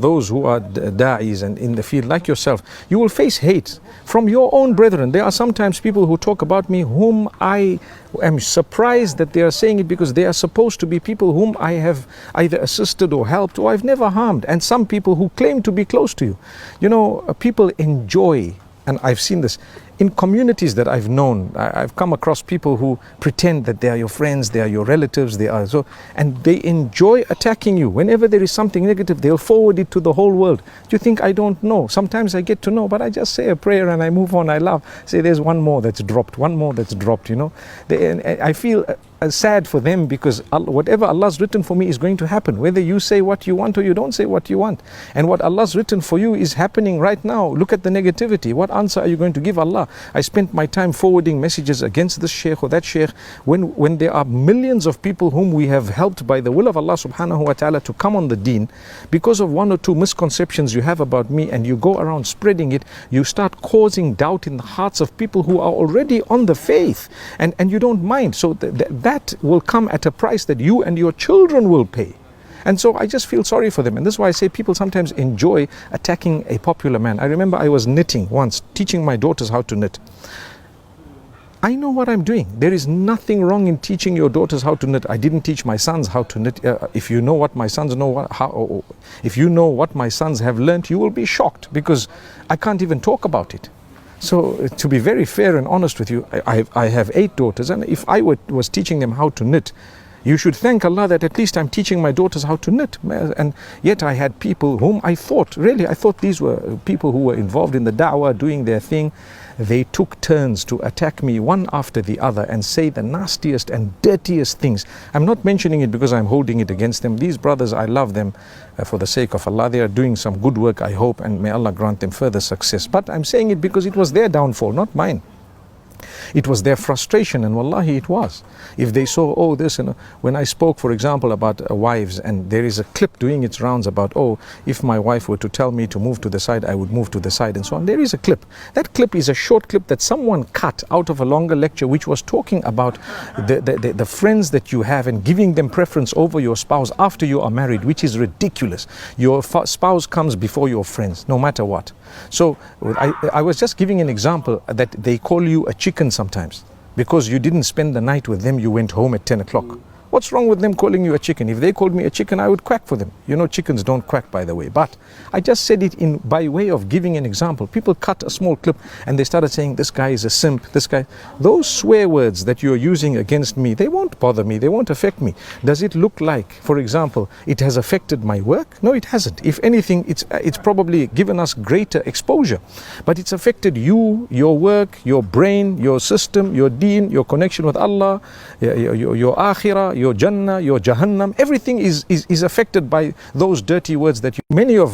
those who are da'is and in the field like yourself, you will face hate from your own brethren. There are sometimes people who talk about me whom I am surprised that they are saying it, because they are supposed to be people whom I have either assisted or helped or I've never harmed. And some people who claim to be close to you. You know, people enjoy, and I've seen this in communities that I've known. I've come across people who pretend that they are your friends, they are your relatives, they are so, and they enjoy attacking you. Whenever there is something negative, they'll forward it to the whole world. Do you think I don't know? Sometimes I get to know, but I just say a prayer and I move on. I laugh. Say there's one more that's dropped, one more that's dropped, you know. I feel sad for them, because whatever Allah's written for me is going to happen, whether you say what you want or you don't say what you want. And what Allah's written for you is happening right now. Look at the negativity. What answer are you going to give Allah? I spent my time forwarding messages against this sheikh or that sheikh when there are millions of people whom we have helped by the will of Allah subhanahu wa ta'ala to come on the deen. Because of one or two misconceptions you have about me, and you go around spreading it, you start causing doubt in the hearts of people who are already on the faith, and you don't mind. So that will come at a price that you and your children will pay. And so I just feel sorry for them. And this is why I say people sometimes enjoy attacking a popular man. I remember I was knitting once, teaching my daughters how to knit. I know what I'm doing. There is nothing wrong in teaching your daughters how to knit. I didn't teach my sons how to knit. If you know what my sons know, if you know what my sons have learnt, you will be shocked, because I can't even talk about it. So to be very fair and honest with you, I have 8 daughters, and if I was teaching them how to knit, you should thank Allah that at least I'm teaching my daughters how to knit. And yet I had people whom I thought these were people who were involved in the da'wah, doing their thing. They took turns to attack me one after the other and say the nastiest and dirtiest things. I'm not mentioning it because I'm holding it against them. These brothers, I love them for the sake of Allah. They are doing some good work, I hope, and may Allah grant them further success. But I'm saying it because it was their downfall, not mine. It was their frustration, and wallahi it was. If they saw, oh, this, and when I spoke, for example, about wives, and there is a clip doing its rounds about, oh, if my wife were to tell me to move to the side, I would move to the side, and so on. There is a clip. That clip is a short clip that someone cut out of a longer lecture, which was talking about the friends that you have and giving them preference over your spouse after you are married, which is ridiculous. Your spouse comes before your friends, no matter what. So I was just giving an example that they call you a chicken sometimes because you didn't spend the night with them, you went home at 10 o'clock. What's wrong with them calling you a chicken? If they called me a chicken, I would quack for them. You know, chickens don't quack, by the way. But I just said it by way of giving an example. People cut a small clip and they started saying, this guy is a simp, this guy. Those swear words that you're using against me, they won't bother me, they won't affect me. Does it look like, for example, it has affected my work? No, it hasn't. If anything, it's probably given us greater exposure. But it's affected you, your work, your brain, your system, your deen, your connection with Allah, your akhirah, your Jannah, your Jahannam. Everything is affected by those dirty words that many of